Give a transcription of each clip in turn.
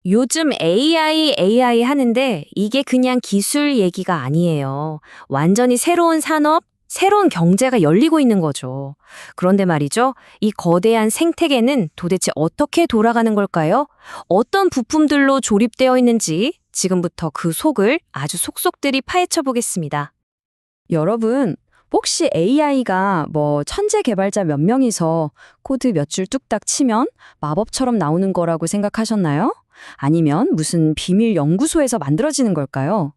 요즘 AI 하는데 이게 그냥 기술 얘기가 아니에요. 완전히 새로운 산업, 새로운 경제가 열리고 있는 거죠. 그런데 말이죠. 이 거대한 생태계는 도대체 어떻게 돌아가는 걸까요? 어떤 부품들로 조립되어 있는지 지금부터 그 속을 아주 속속들이 파헤쳐 보겠습니다. 여러분, 혹시 AI가 천재 개발자 몇 명이서 코드 몇 줄 뚝딱 치면 마법처럼 나오는 거라고 생각하셨나요? 아니면 무슨 비밀 연구소에서 만들어지는 걸까요?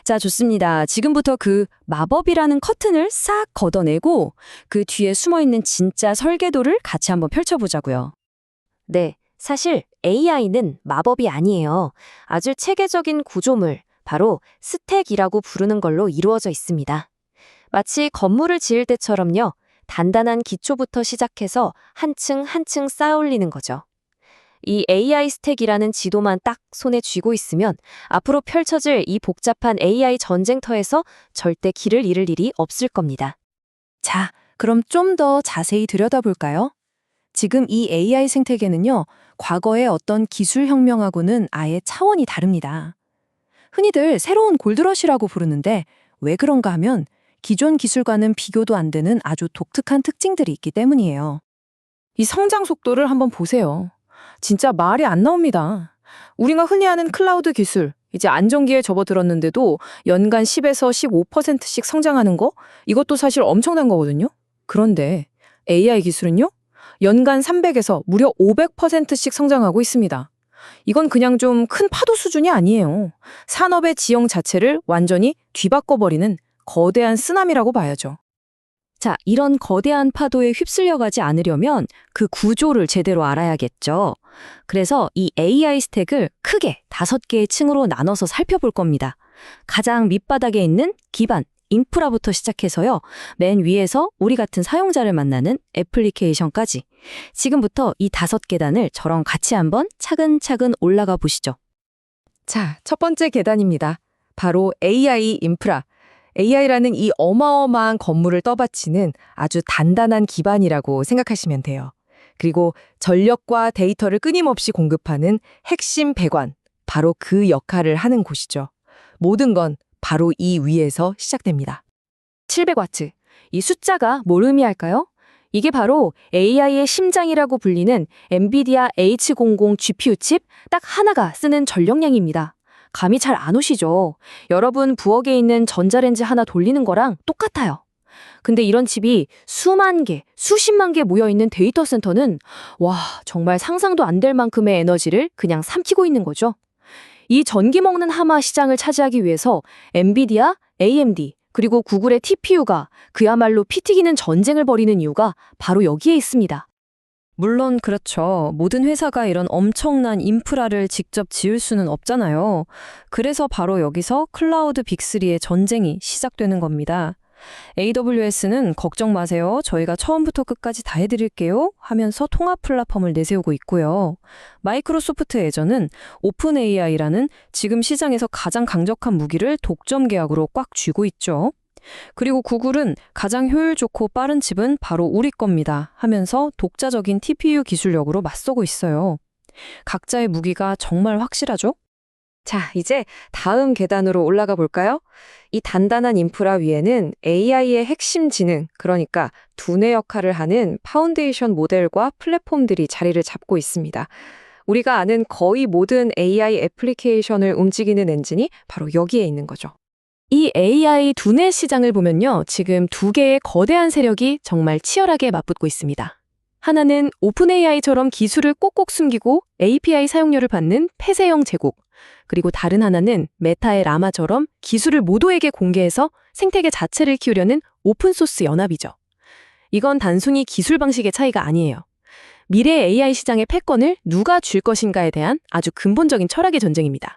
자, 좋습니다. 지금부터 그 마법이라는 커튼을 싹 걷어내고 그 뒤에 숨어 있는 진짜 설계도를 같이 한번 펼쳐보자고요. 네, 사실 AI는 마법이 아니에요. 아주 체계적인 구조물, 바로 스택이라고 부르는 걸로 이루어져 있습니다. 마치 건물을 지을 때처럼요. 단단한 기초부터 시작해서 한 층 한 층 쌓아 올리는 거죠. 이 AI 스택이라는 지도만 딱 손에 쥐고 있으면 앞으로 펼쳐질 이 복잡한 AI 전쟁터에서 절대 길을 잃을 일이 없을 겁니다. 자, 그럼 좀 더 자세히 들여다볼까요? 지금 이 AI 생태계는요, 과거의 어떤 기술 혁명하고는 아예 차원이 다릅니다. 흔히들 새로운 골드러시라고 부르는데 왜 그런가 하면 기존 기술과는 비교도 안 되는 아주 독특한 특징들이 있기 때문이에요. 이 성장 속도를 한번 보세요. 진짜 말이 안 나옵니다. 우리가 흔히 아는 클라우드 기술, 이제 안정기에 접어들었는데도 연간 10에서 15%씩 성장하는 거? 이것도 사실 엄청난 거거든요. 그런데 AI 기술은요? 연간 300에서 무려 500%씩 성장하고 있습니다. 이건 그냥 좀 큰 파도 수준이 아니에요. 산업의 지형 자체를 완전히 뒤바꿔버리는 거대한 쓰나미라고 봐야죠. 자, 이런 거대한 파도에 휩쓸려가지 않으려면 그 구조를 제대로 알아야겠죠. 그래서 이 AI 스택을 크게 5개의 층으로 나눠서 살펴볼 겁니다. 가장 밑바닥에 있는 기반, 인프라부터 시작해서요. 맨 위에서 우리 같은 사용자를 만나는 애플리케이션까지. 지금부터 이 5계단을 저랑 같이 한번 차근차근 올라가 보시죠. 자, 첫 번째 계단입니다. 바로 AI 인프라. AI라는 이 어마어마한 건물을 떠받치는 아주 단단한 기반이라고 생각하시면 돼요. 그리고 전력과 데이터를 끊임없이 공급하는 핵심 배관, 바로 그 역할을 하는 곳이죠. 모든 건 바로 이 위에서 시작됩니다. 700와트. 이 숫자가 뭘 의미할까요? 이게 바로 AI의 심장이라고 불리는 엔비디아 H00 GPU 칩 딱 하나가 쓰는 전력량입니다. 감이 잘 안 오시죠? 여러분 부엌에 있는 전자레인지 하나 돌리는 거랑 똑같아요. 근데 이런 칩이 수만 개, 수십만 개 모여있는 데이터 센터는 와, 정말 상상도 안 될 만큼의 에너지를 그냥 삼키고 있는 거죠. 이 전기 먹는 하마 시장을 차지하기 위해서 엔비디아, AMD, 그리고 구글의 TPU가 그야말로 피 튀기는 전쟁을 벌이는 이유가 바로 여기에 있습니다. 물론 그렇죠. 모든 회사가 이런 엄청난 인프라를 직접 지을 수는 없잖아요. 그래서 바로 여기서 클라우드 빅3의 전쟁이 시작되는 겁니다. AWS는 걱정 마세요. 저희가 처음부터 끝까지 다 해드릴게요. 하면서 통합 플랫폼을 내세우고 있고요. 마이크로소프트 애저는 오픈 AI라는 지금 시장에서 가장 강력한 무기를 독점 계약으로 꽉 쥐고 있죠. 그리고 구글은 가장 효율 좋고 빠른 칩은 바로 우리 겁니다 하면서 독자적인 TPU 기술력으로 맞서고 있어요. 각자의 무기가 정말 확실하죠? 자, 이제 다음 계단으로 올라가 볼까요? 이 단단한 인프라 위에는 AI의 핵심 지능, 그러니까 두뇌 역할을 하는 파운데이션 모델과 플랫폼들이 자리를 잡고 있습니다. 우리가 아는 거의 모든 AI 애플리케이션을 움직이는 엔진이 바로 여기에 있는 거죠. 이 AI 두뇌 시장을 보면요. 지금 2개의 거대한 세력이 정말 치열하게 맞붙고 있습니다. 하나는 오픈 AI처럼 기술을 꼭꼭 숨기고 API 사용료를 받는 폐쇄형 제국. 그리고 다른 하나는 메타의 라마처럼 기술을 모두에게 공개해서 생태계 자체를 키우려는 오픈소스 연합이죠. 이건 단순히 기술 방식의 차이가 아니에요. 미래 AI 시장의 패권을 누가 줄 것인가에 대한 아주 근본적인 철학의 전쟁입니다.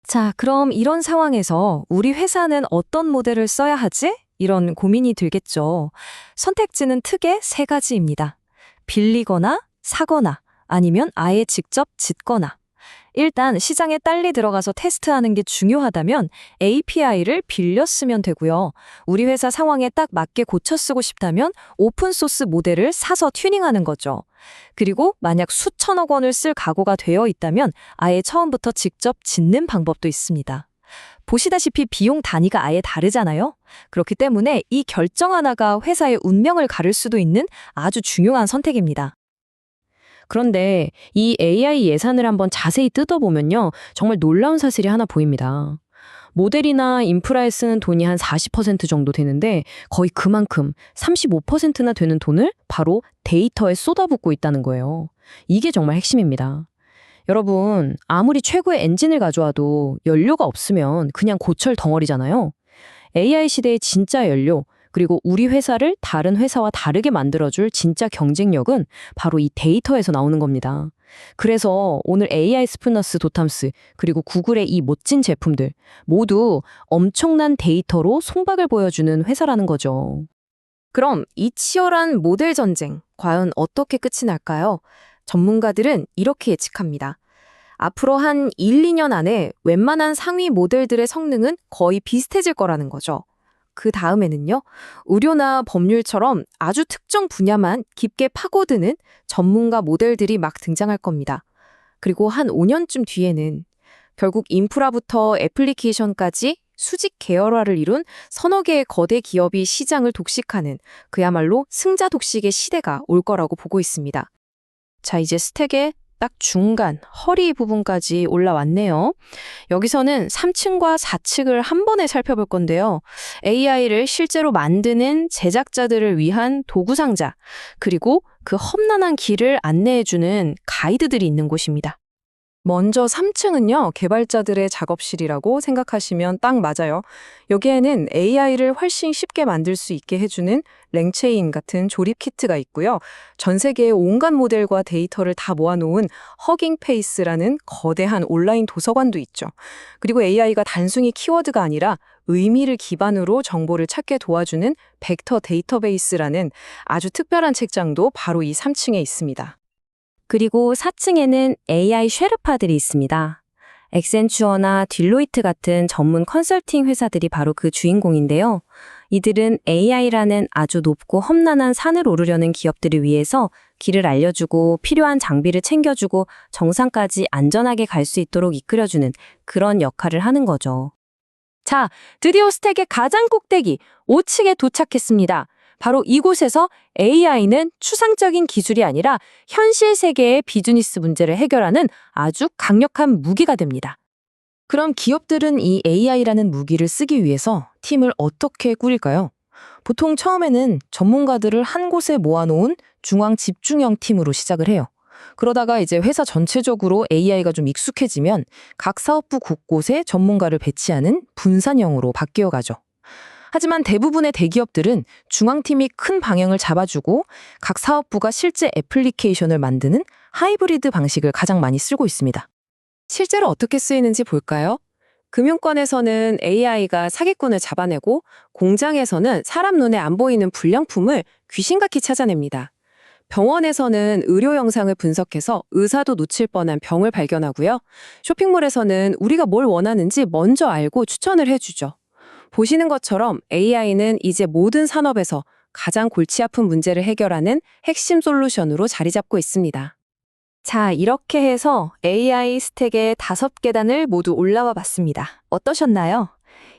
자, 그럼 이런 상황에서 우리 회사는 어떤 모델을 써야 하지? 이런 고민이 들겠죠. 선택지는 크게 3가지입니다. 빌리거나 사거나 아니면 아예 직접 짓거나. 일단 시장에 빨리 들어가서 테스트하는 게 중요하다면 API를 빌려 쓰면 되고요. 우리 회사 상황에 딱 맞게 고쳐 쓰고 싶다면 오픈소스 모델을 사서 튜닝하는 거죠. 그리고 만약 수천억 원을 쓸 각오가 되어 있다면 아예 처음부터 직접 짓는 방법도 있습니다. 보시다시피 비용 단위가 아예 다르잖아요. 그렇기 때문에 이 결정 하나가 회사의 운명을 가를 수도 있는 아주 중요한 선택입니다. 그런데 이 AI 예산을 한번 자세히 뜯어보면요. 정말 놀라운 사실이 하나 보입니다. 모델이나 인프라에 쓰는 돈이 한 40% 정도 되는데 거의 그만큼 35%나 되는 돈을 바로 데이터에 쏟아붓고 있다는 거예요. 이게 정말 핵심입니다. 여러분, 아무리 최고의 엔진을 가져와도 연료가 없으면 그냥 고철 덩어리잖아요. AI 시대의 진짜 연료, 그리고 우리 회사를 다른 회사와 다르게 만들어줄 진짜 경쟁력은 바로 이 데이터에서 나오는 겁니다. 그래서 오늘 AI 스프너스 도탐스, 그리고 구글의 이 멋진 제품들 모두 엄청난 데이터로 손박을 보여주는 회사라는 거죠. 그럼 이 치열한 모델 전쟁, 과연 어떻게 끝이 날까요? 전문가들은 이렇게 예측합니다. 앞으로 한 1, 2년 안에 웬만한 상위 모델들의 성능은 거의 비슷해질 거라는 거죠. 그 다음에는요, 의료나 법률처럼 아주 특정 분야만 깊게 파고드는 전문가 모델들이 막 등장할 겁니다. 그리고 한 5년쯤 뒤에는 결국 인프라부터 애플리케이션까지 수직 계열화를 이룬 서너 개의 거대 기업이 시장을 독식하는 그야말로 승자 독식의 시대가 올 거라고 보고 있습니다. 자, 이제 스택의 딱 중간, 허리 부분까지 올라왔네요. 여기서는 3층과 4층을 한 번에 살펴볼 건데요. AI를 실제로 만드는 제작자들을 위한 도구 상자, 그리고 그 험난한 길을 안내해주는 가이드들이 있는 곳입니다. 먼저 3층은요, 개발자들의 작업실이라고 생각하시면 딱 맞아요. 여기에는 AI를 훨씬 쉽게 만들 수 있게 해주는 랭체인 같은 조립 키트가 있고요. 전 세계의 온갖 모델과 데이터를 다 모아놓은 허깅 페이스라는 거대한 온라인 도서관도 있죠. 그리고 AI가 단순히 키워드가 아니라 의미를 기반으로 정보를 찾게 도와주는 벡터 데이터베이스라는 아주 특별한 책장도 바로 이 3층에 있습니다. 그리고 4층에는 AI 쉐르파들이 있습니다. 엑센추어나 딜로이트 같은 전문 컨설팅 회사들이 바로 그 주인공인데요. 이들은 AI라는 아주 높고 험난한 산을 오르려는 기업들을 위해서 길을 알려주고 필요한 장비를 챙겨주고 정상까지 안전하게 갈 수 있도록 이끌어주는 그런 역할을 하는 거죠. 자, 드디어 스택의 가장 꼭대기 5층에 도착했습니다. 바로 이곳에서 AI는 추상적인 기술이 아니라 현실 세계의 비즈니스 문제를 해결하는 아주 강력한 무기가 됩니다. 그럼 기업들은 이 AI라는 무기를 쓰기 위해서 팀을 어떻게 꾸릴까요? 보통 처음에는 전문가들을 한 곳에 모아놓은 중앙 집중형 팀으로 시작을 해요. 그러다가 이제 회사 전체적으로 AI가 좀 익숙해지면 각 사업부 곳곳에 전문가를 배치하는 분산형으로 바뀌어 가죠. 하지만 대부분의 대기업들은 중앙팀이 큰 방향을 잡아주고 각 사업부가 실제 애플리케이션을 만드는 하이브리드 방식을 가장 많이 쓰고 있습니다. 실제로 어떻게 쓰이는지 볼까요? 금융권에서는 AI가 사기꾼을 잡아내고 공장에서는 사람 눈에 안 보이는 불량품을 귀신같이 찾아냅니다. 병원에서는 의료 영상을 분석해서 의사도 놓칠 뻔한 병을 발견하고요. 쇼핑몰에서는 우리가 뭘 원하는지 먼저 알고 추천을 해주죠. 보시는 것처럼 AI는 이제 모든 산업에서 가장 골치 아픈 문제를 해결하는 핵심 솔루션으로 자리 잡고 있습니다. 자, 이렇게 해서 AI 스택의 5계단을 모두 올라와 봤습니다. 어떠셨나요?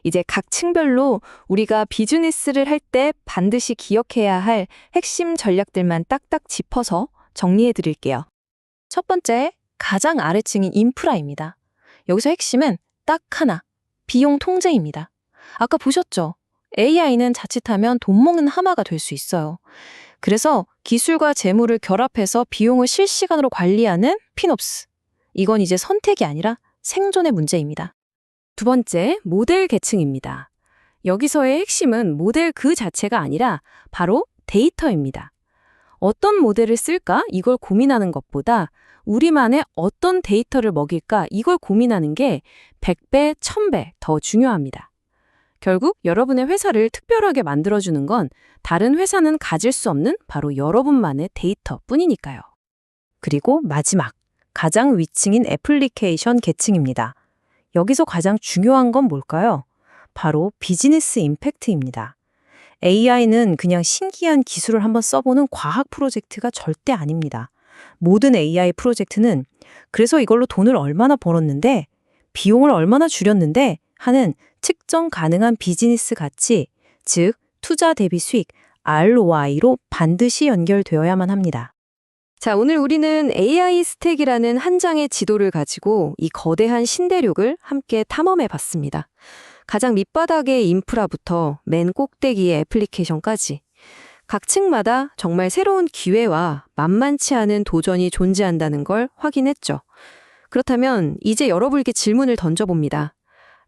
이제 각 층별로 우리가 비즈니스를 할 때 반드시 기억해야 할 핵심 전략들만 딱딱 짚어서 정리해 드릴게요. 첫 번째, 가장 아래층인 인프라입니다. 여기서 핵심은 딱 하나, 비용 통제입니다. 아까 보셨죠? AI는 자칫하면 돈 먹는 하마가 될 수 있어요. 그래서 기술과 재무를 결합해서 비용을 실시간으로 관리하는 핀옵스. 이건 이제 선택이 아니라 생존의 문제입니다. 두 번째, 모델 계층입니다. 여기서의 핵심은 모델 그 자체가 아니라 바로 데이터입니다. 어떤 모델을 쓸까? 이걸 고민하는 것보다 우리만의 어떤 데이터를 먹일까? 이걸 고민하는 게 100배, 1000배 더 중요합니다. 결국 여러분의 회사를 특별하게 만들어주는 건 다른 회사는 가질 수 없는 바로 여러분만의 데이터뿐이니까요. 그리고 마지막, 가장 위층인 애플리케이션 계층입니다. 여기서 가장 중요한 건 뭘까요? 바로 비즈니스 임팩트입니다. AI는 그냥 신기한 기술을 한번 써보는 과학 프로젝트가 절대 아닙니다. 모든 AI 프로젝트는 그래서 이걸로 돈을 얼마나 벌었는데, 비용을 얼마나 줄였는데 하는 측정 가능한 비즈니스 가치, 즉 투자 대비 수익, ROI로 반드시 연결되어야만 합니다. 자, 오늘 우리는 AI 스택이라는 한 장의 지도를 가지고 이 거대한 신대륙을 함께 탐험해 봤습니다. 가장 밑바닥의 인프라부터 맨 꼭대기의 애플리케이션까지 각 층마다 정말 새로운 기회와 만만치 않은 도전이 존재한다는 걸 확인했죠. 그렇다면 이제 여러분께 질문을 던져봅니다.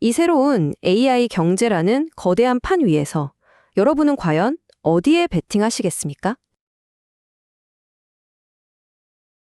이 새로운 AI 경제라는 거대한 판 위에서 여러분은 과연 어디에 베팅하시겠습니까?